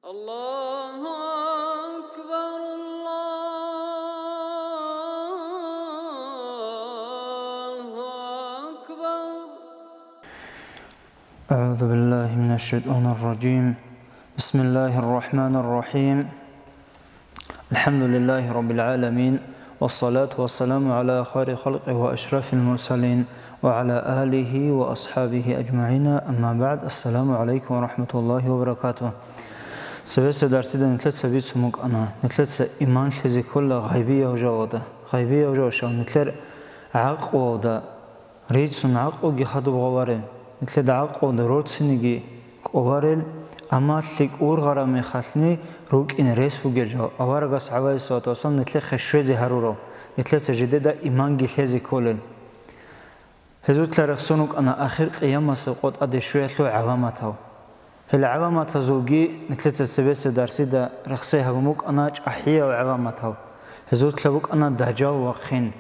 الله أكبر الله أكبر. أعوذ بالله من الشيطان الرجيم. بسم الله الرحمن الرحيم. الحمد لله رب العالمين، والصلاة والسلام على خير خلقه وأشرف المرسلين وعلى آله وأصحابه أجمعين. أما بعد، السلام عليكم ورحمة الله وبركاته. سبت درسida نتلت بيتسمك أنا نتلت إيمان شذي كل غيبية وجودة غيبية وجوشة نتلر عقوده ريتسون عقوجي خدو بغوارين نتلد عقوده روتسنيجي كوارل أما تلك أورغرا مخالني روك إن ريس بجرجا أوارجس عواي صوت وصل نتلت خشوزي هرورو نتلت جديدة إيمان جلزي كولن هزوت لرخصونك أنا آخر قيامة سقط أدشوية لو علامته العلامات زوجي نتلت السبيس درسيدا رخصيها بموك أنا أحيا وعلامتها هزوت لبوك أنا دجال وخين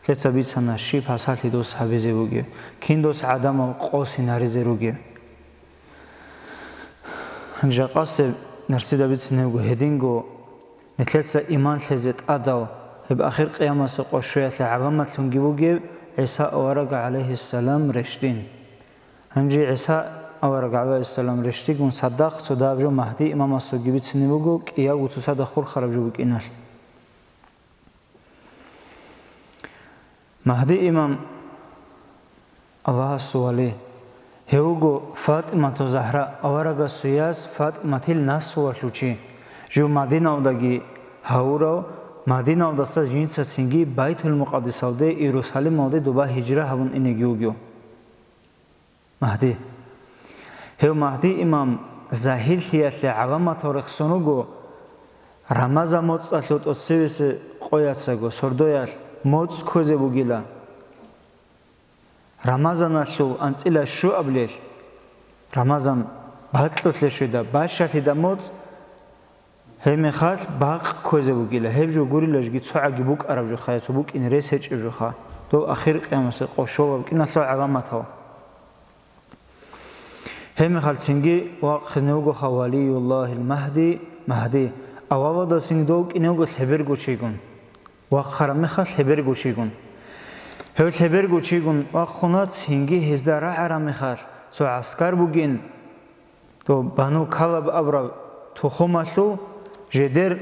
تلت سبيت سنة شيب حسالي دوس حبيزي بوجي كين دوس عدم وقوسي ناريزي روجي هنجا قاسب نرسيدا بيت سنوغو هدينغو نتلت إيمان لزيت أدو هب آخر قيامة سقو شوية لعلامات لنجي بوجي عيسى ورق عليه السلام رشدين هنجي عيسى أورق عليه السلام رشتيقون صدق صدابجو مهدي إمام السوقي بيتسني بوغو كيا وتصدق خور خرجو بك إنال مهدي إمام الله السوالي هيوغو فاطمة زهراء أورق السياس فاطمة الناس سوالوشي جو مدينة ودقي هاورو مدينة ودسا جنسة سنجي بيت المقدس ودي يروساليم ودي دوبا هجرة هون إنجيوغيو مهدي هو مهدي إمام ظاهر خيال علامة ورخصونوغو رمضان موت أتلوت أتسويس قويات ساغو سردويال موت كوزي بوغيلا رمضان أتلو أنسيلا شو أبليل رمضان باتلوت لشويدا باشات دا موت هم خال باق كوزي بوغيلا هبجو غوري لجي تصعا جبوك عرب جو خايتو بوك إن ريسيج جو خا تو آخر قيامة قوشو وكنا تلو علامتها هم خالصينجي وخنوغو خوالي الله المهدي مهدي أوابدا سيندوك إنوغو الحبرغو تشيغون وخرم خال الحبرغو تشيغون هو الحبرغو تشيغون وخونات سينجي هزدارا عرم خال سو عسكر بوغين تو بانو كالب أبرا تو خمالو جدر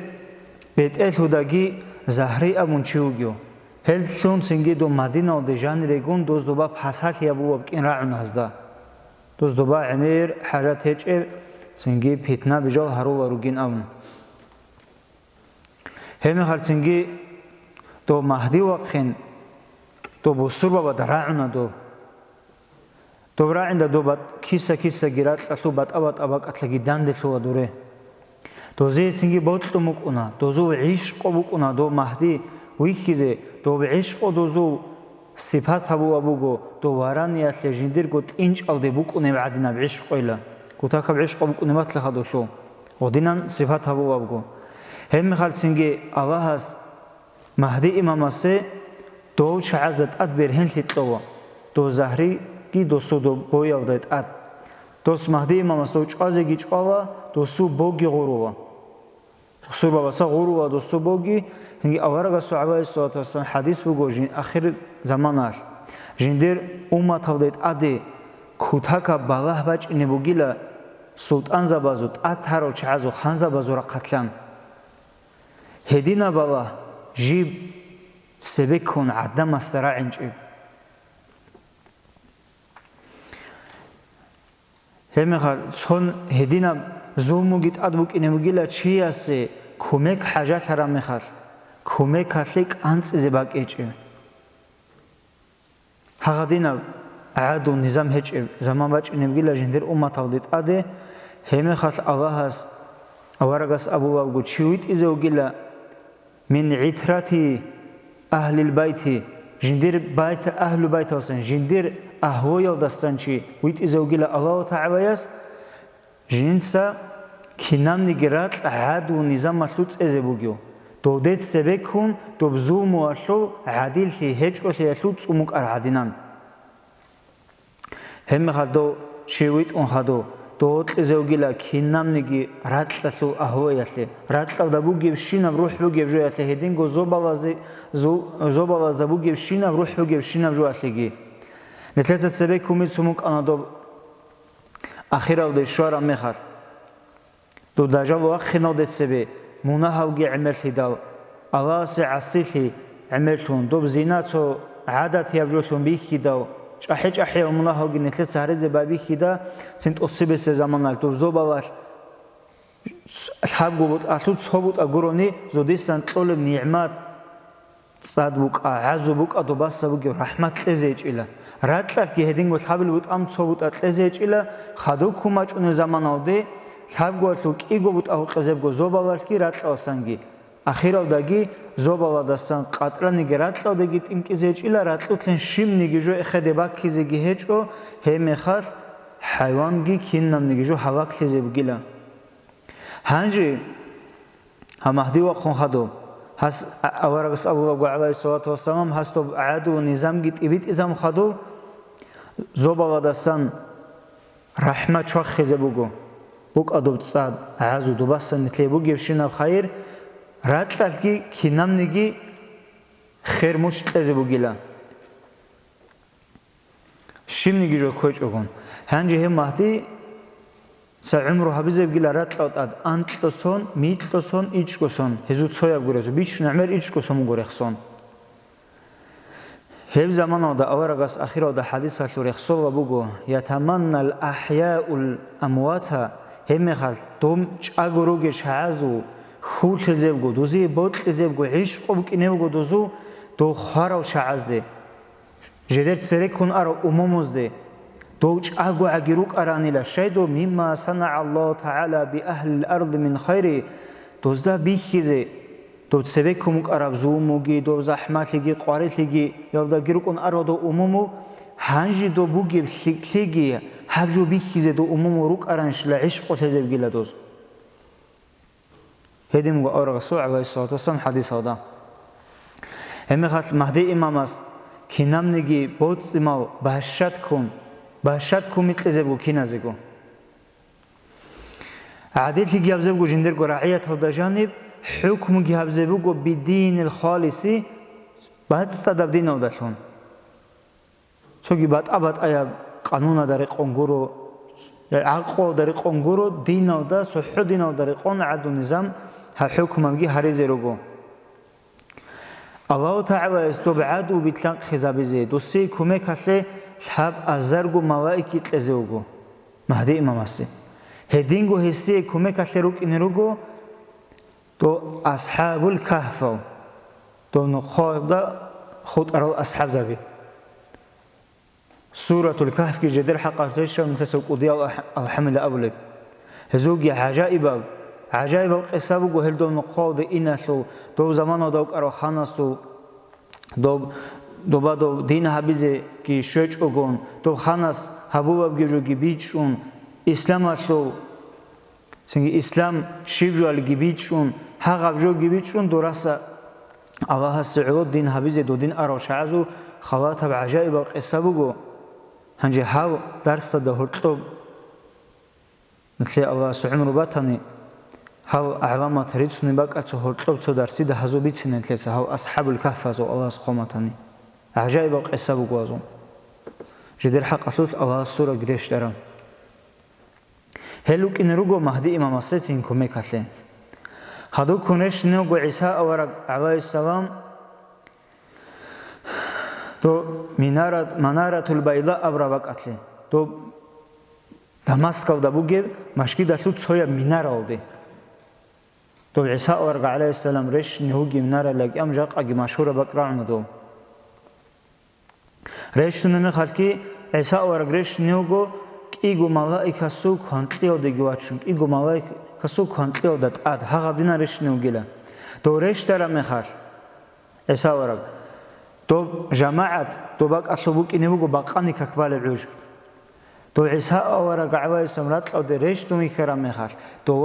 بيت إلو داگي زهري أبون تشيوغيو هل شون سينجي دو مدينة و دي جان ريگون دوز دوبا بحسات يابو وبكين راعون هزدا دوز دوبا عمير حاجات هيج سنجي بيتنا بجال هرو وروجين أمن هم خال سنجي دو مهدي وقين دو بوسور بابا دراعنا دو راعند دو بات كيسا جرات أتلو بات أباك أتلقي داندلو ودوره دو زي سنجي بوتلو مكونا دو زو عيشق بكونا دو مهدي ويخيزي دو بعيشق دو زو صفات هبو أبوغو دو واراني أتلي جندير قد إنج ألدي بوكوني بعدنا بعشق إلا كتاك بعشق بوكوني باتل خدوشو ودينان صفات هبو أبوغو هم خال سنجي الله هاس مهدي إمام سي دو شعزت أدبير هن لتلوه دو زهري كي دو سو دو بوي ألديت أد دوس مهدي إمام سي دو چازي جي چاوا دو سو بوغي غروه سور بابا سا غروه دو سو بوغي هنگی آوارگا سو عوای سوات وسان حدیث بگو جین آخر زمانش جندر امت هودید عادی کوتاکا بالاه بچ نبوگیلا سلطان زبازود عاد هرو چهازو خان زبازو را قتلن هدینا بالاه جیب سبکون عدم استراعنج هم خال سون هدینا زوموگید عدبوک نبوگیلا چی است کومک حاجات هرم میخواد کومک هاتلیک آنچ زباق ایچه هغدینا عادو نظام هیچ زمان باج نمیگیل جندر امت آدید آده همه خاط الله هست آوارگاس ابو وابگو چیویت ایزوگیلا من عترتی أهل البيت جندر بيت أهل البيت وسن جندر أهوي ودستان شيء ويت إزوجيلا الله تعالى يس جنسا كنام نجرات عاد ونظام مخلوط إزبوجيو دودت سبكون تبزوم وشلو عادل في هج وشيء يخلط أمك أرعدينان هم خدو شويت أن خدو დოოტლეზე უგილა ქინამნიგი რატლალუ აჰოიალე რატლავდა ბუგებ შინავ რუჰ ბუგებ ჟოიალე ჰედინგო ზობალაზა ბუგებ შინავ რუჰ ბუგებ შინავ ჟოიალეგი ნეთლეცა ცებე კუმი სუმუკანადო ახირავდე შوارა მეხარ დო დაჟალო ახინავდე ცებე მუნაჰავგი ამერლი და ალასე ასილი ამერლუნ დო ზინაცო عادتي أبجوتهم بيخدا ჭაჰე უმნაჰავგი ნეთლეც არეძე ბაბიხიდა ცენტოსიბეს ზამანალ თუ ზობალაშ ხაბგობოთ ათუ ცობოთ აგურონი ზოდისან ტოლე ნიъმат წადბუკა აზუბუკა დობასაბუგი რაჰმატ ლეზეჭილა რატლალ გედინგო ხაბილბუთ ამ ცობუთ ატლეზეჭილა ხადო ქუმაჭუნე ზამანალდე ხაბგოთუ კიგობუთ აუყეზებგო ზობალაშკი რატლავსანგი ახირავდაგი ზობალადასან ყატრანიგი რატლავდეგი ტიმკიზეჭილა რატლუთლენ შიმნიგი ჟო ეხედება ქიზეგი ჰეჭო ჰემეხარ ჰაივანგი ქინნამნიგი ჟო ჰავაკლიზებგილა ჰანჯი ჰამაჰდი ვახონხადო ჰას ავარაგს ალლაჰუ ალაიჰი ვასალამ ჰასტო აადუ ნიზამგი ტიბიტ იზამ ხადო ზობალადასან რაჰმა ჩახეზებუგო ბუკადობ წად ააზუ დუბასან ნეთლებუგი შინავ ხაირ რატლალგი ქინამნიგი ხერმუშტლეზე ბუგილა შიმნიგი რო ქოჭოგონ ჰანჯი ჰემაჰდი საუმრო ჰაბიზებგილა რატლავტად ანტლოსონ მიტლოსონ იჭკოსონ ჰეზუ ცოიაბგურეზო ბიჩნა ამერ იჭკოსონ მუგორეხსონ ჰებ ზამანოდა ავარაგას ახირავდა ჰადისალუ რეხსოლა ბუგო იათამანალ აჰიაულ ამვათა ჰემეხალ დომ ჭაგოროგე შაზუ ხულთეზებგო დუზი ბოტლეზებგო იშყობკინევგო დუზუ დო ხარავ შაზდე ჟედერ ცერეკუნ არო უმომოზდე დო ჭაგო აგირუ ყარანილა შედო მიმა სანა ალლაჰ თაალა ბი აჰლ არდ მინ ხაირი დოზდა ბიხიზე დო ცერეკუმ ყარავ ზუმუგი დო ზაჰმათიგი ყვარილიგი ялда გირუკუნ არო დო უმომო ჰანჯი დო ბუგი ლიგი ჰაბჟო ბიხიზე დო უმომო რუ ყარანშლა იშყოთეზებგილა დოз هديم الرسول عليه الصلاة والسلام حديث هذا هم خاطر مهدي إمامس كنام نجي بوت إمام بهشتكم مثل زبو كنا زبو عادل في جاب زبو جندر قراعية هذا جانب حكم جاب زبو بدين الخالصي بعد استدب دين وداشون سوكي بعد أبد أيا قانون دارق أنجورو عقل دارق أنجورو دين ودا صح دين ودارق أن عدو نظام حكمه هريزروغو الله تعالى استبعد وبتلق خزابزه دوسي كومك هله حب ازرغو ملائكه تلزوغو مهدي امامسي هدينغو هسي كومك هله روك انروغو تو اصحاب الكهف تو نخودا خود ارو اصحاب ذبي سوره الكهف كي جدر حقاتش متسو قضيه او حمل ابلك هزوغي عجائب عجائب القصة بقول دو نقاد إنشلو دو زمان داوك أرو خانسو دو بعدو دين حبيزه كي شوچ أقون دو خانس حبوب بيجو جبيچون إسلام أشلو سنگ إسلام شيبجوال جبيچون حق بيجو جبيچون دراسة الله السعود دين حبيزه دو دين أرو شعزو خواتب عجائب القصة بقول هنجي هاو درس ده هرتلو مثل الله سعمر باتني هاو علامات ريتسوني باك اتو هرتلو تو درسي ده هزو بيتسنن تلسا هاو اصحاب الكهف زو الله سخومتاني عجائب القصه بغوازون جدر حق اصل الله سوره گريش دارم هلو كنروغو مهدي امام السيتين كوميكاتله هادو كونش نوغو عيسى اورق عليه السلام تو مناره البيضاء ابرابك اتله تو دمسكو دبوگه مشكي داشلو صويا مناره oldu تو عيسى ورق عليه السلام رش نهوجي مناره لك أم جاق أجي مشهورة بقرأنا دو رش نمي خالكي عيسى ورق رش نهوجو كيجو ملائكة سوق هنتليو دجواتشون كيجو ملائكة سوق هنتليو دات أد هغدينا رش نهوجيلا تو رش ترى مخال عيسى ورق تو جماعة تو باك أصلبوك إنهوجو باقاني كقبال العوج تو عيسى ورق عليه السلام راتلو درش تومي خيرا مخال تو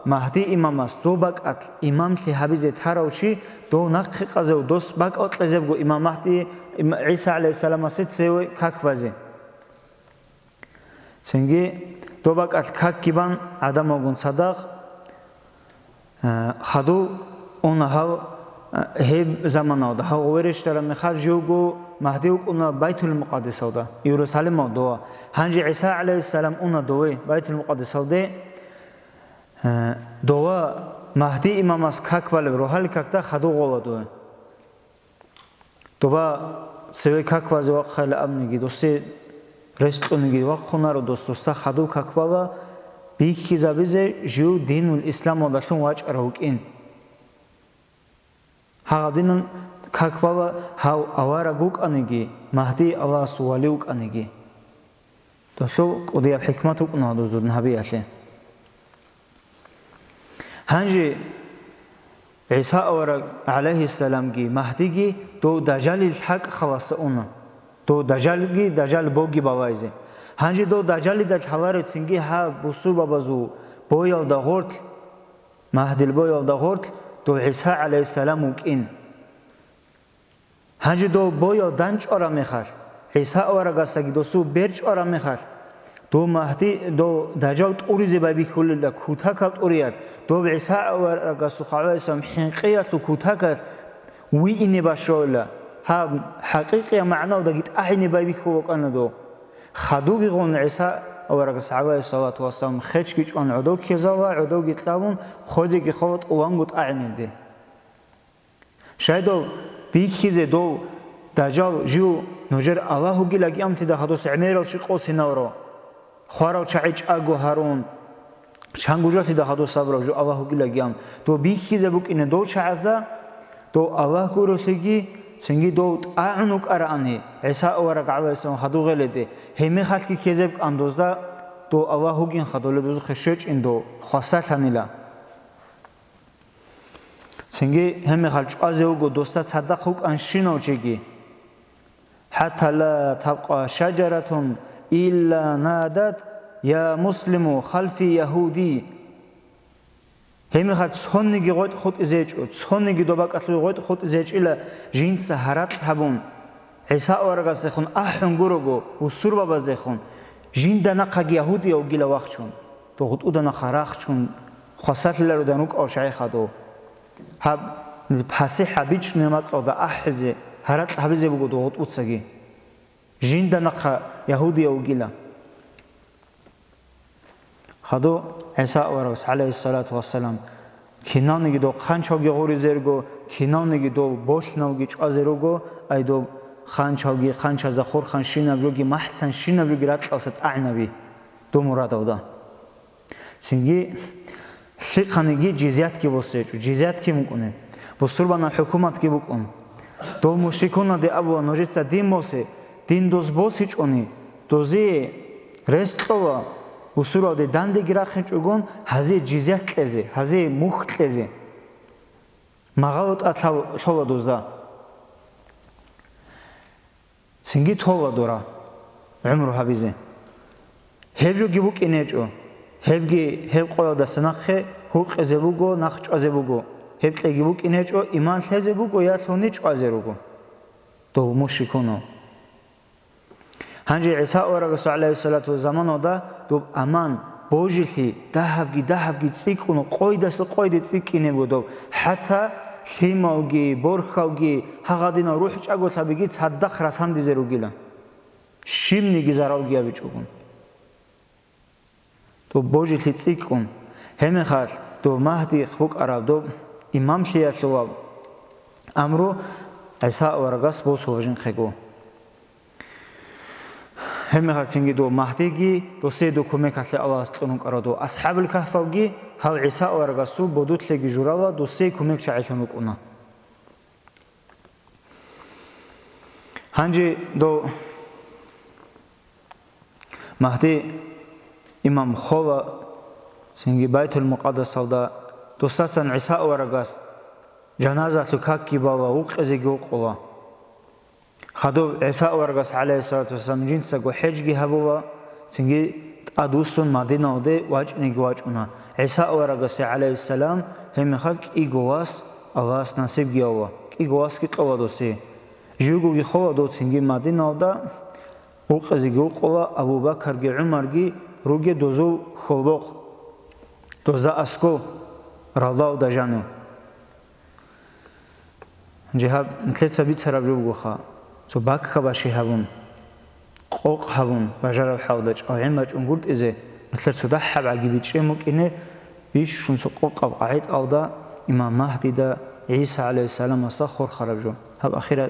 مهدي إمامس تو باك أتل إمام لي حبيزة تراوشي تو نقخ قزو دوس باك أتل زبغو إمام مهدي عيسى عليه السلام ست سوي كاك بازي سنجي تو добакат каккибан адамогун садақ хаду он хал хеб заманада хал верештара мехал жугу махдиук уна байтул муқаддисавда иерусалим доа ханжи иса алейхиссалам уна дои байтул муқаддисавде доа Mahdi imamaz kakvalı rohal kakta xadu goladı. Toba seve kakvazı vakxale amnigi dosti restlunigi vakxunaro dostosta xadu kakvala bihizabize jiu dinul islam odalun vaç araukin. Hagadinin kakvala hav avara guk anigi Mahdi ava sualiuk anigi. Dostu odiyab hikmatuk unadu zudun habiyatli. Hanji İsa aleyhisselam ki Mahdi ki do Dajjalil hak xalası ona. Do Dajjal ki Dajjal bogi bavayze. Hanji do Dajjali da xalar etsin ki ha busu babazu boyal da gort Mahdi boyal da gort do İsa aleyhisselam ukin. Hanji do boyal danç ara mexal. İsa avaragasda ki do su berç ara mexal. Do Mahdi do Dajjal urize babi khulda kutakat uriyat do İsa avaragas xawaysam hinqiyat kutakat wi ini bashola ha haqiqiy ma'na da git ahini babi khulqana do khadu bigon İsa avaragas xawaysawat wasam khechkiç on udo kezawa udo gitlabun khoje ki khawat ulangut aynildi shaydo bikize do Dajjal ju nojer Allahu gilagi amti da khadu sa'mero shi qosinawro خواراو چایچ آگو هارون شانگوجاتی دا خدو صبر جو الله گیلگیام تو بیخیزه بک اینه دو چازدا تو الله گروتگی چنگی دو آعنوک آرانی عیسی اورک عویسان خدو غلده همی خالکی کذب اندوزدا تو الله گین خدو لدوز خشچ این دو خاصه تنیلا چنگی همی خالچ آزیوگو دوستا صدق خوک انشینو چگی حتی لا تبقى شجرة إلا نادت يا مسلم خلفي يهودي هم خد سوننگی قوت خود ازیج ات سوننگی دوباک اتلوی قوت خود ازیج إلى جنس هرات هبون عیسی آورگاس خون أحن گروگو و سربا باز خون جن دناق يهودي أو جل وقتشون تو خود ودنا خراخشون خاصات لرو دنوك أو شيء خدو هب بحث حبيج نمط صدا أحزه هرات حبيزه بقول تو خود وتسجي جن دناق يهودي أو جلا خدو عيسى ورس عليه الصلاة والسلام كنان جدو خانشاگی غوری زرگو كنان جدو بوشناگی چازروگو ایدو خانشاگی خانشاز خور خانشینا بروگی محسن شینا بروگی رات قصد أعنبي دو مراد اودا سنگی خانگی جزیات کی بوسه جزیات کی مکنه بسربانا حکومت کی بکن دو مشرکونا دی ابو نوجسا دین موسه دین دوز بوسیچ اونی دوزی رستوا بسورا دی دنده گیرخن چوگون هزی جزیات لزه هزی مخت لزه مغاوت اتلا دوزا سنگی تولا دورا عمرو حبیزه هبجو گیبوک اینجو هبگی هب قولا دستناخه حق ازبوگو نخچ ازبوگو هب گیبوک اینجو ایمان لزبوگو یا تونیچ ازروگو دو مشرکونو هنجي عيسى ورسول عليه الصلاة والسلام ودا دوب أمان بوجيتي دهبجي تسيكونو قويدة تسيكيني بودو حتى شيماوجي بورخاوجي هغادينا روح أقول تبيجي تصدق رسان دي زروجيلا شيمني جزاروجي أبيجون دوب بوجيتي تسيكون هم خال دوب مهدي خبوك عرب دوب إمام شيا شواب أمرو عيسى ورقص بوس وجن خيجو هم خالصينجي دو مهديجي دو سيدو كومي كاتل الله تونك أرادو أصحاب الكهفوجي هاو عيسى ورقصو بدوت لجي جوراوا دو سي كومي شعيشونك أنا هنجي دو مهدي إمام خوا سينجي بيت المقدس سودا دو ساسن عيسى ورقص جنازة لكاكي بابا وقزي جوقلا خدو عيسى ورقص عليه الصلاة والسلام جنسا جو حجي هبوا سنجي أدوسون مدينة ودي واجني جواجنا عيسى ورقص عليه السلام هم خلق إيجواس أواس نصيب جوا إيجواس كي قوادوسي جوجو يخوا دو سنجي مدينة ودا وقزي جو قوا أبو بكر جي عمر جي руги дозу холбоқ доза аско ралдав дажану ҷиҳаб митлеца бицараб любгуха цо бакха баши ҳабун қоқ ҳабун бажараб ҳавдач аимач унгурт изе митлерцуда ҳабаги бичемукине биш шунсо қоқаб қаид алда имам маҳдида иса алайҳи салам аса хор харабжо ҳаб ахира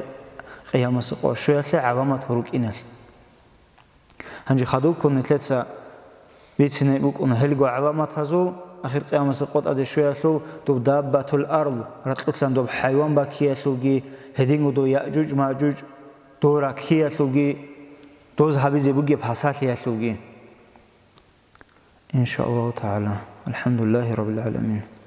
қиёмаси қошуятле аламат ҳурукинал ҳанҷи хаду кун митлеца бицine букун ҳелго аламат ҳазу ахир қиёмаси қот адешуятлу дуб даббатул ард ратлутлан дуб ҳайвон ба киялуги ҳедингу ду яъҷуҷ маъҷуҷ дора киялуги دوز حبيزي بوجي بحسات لي إن شاء الله تعالى الحمد لله رب العالمين.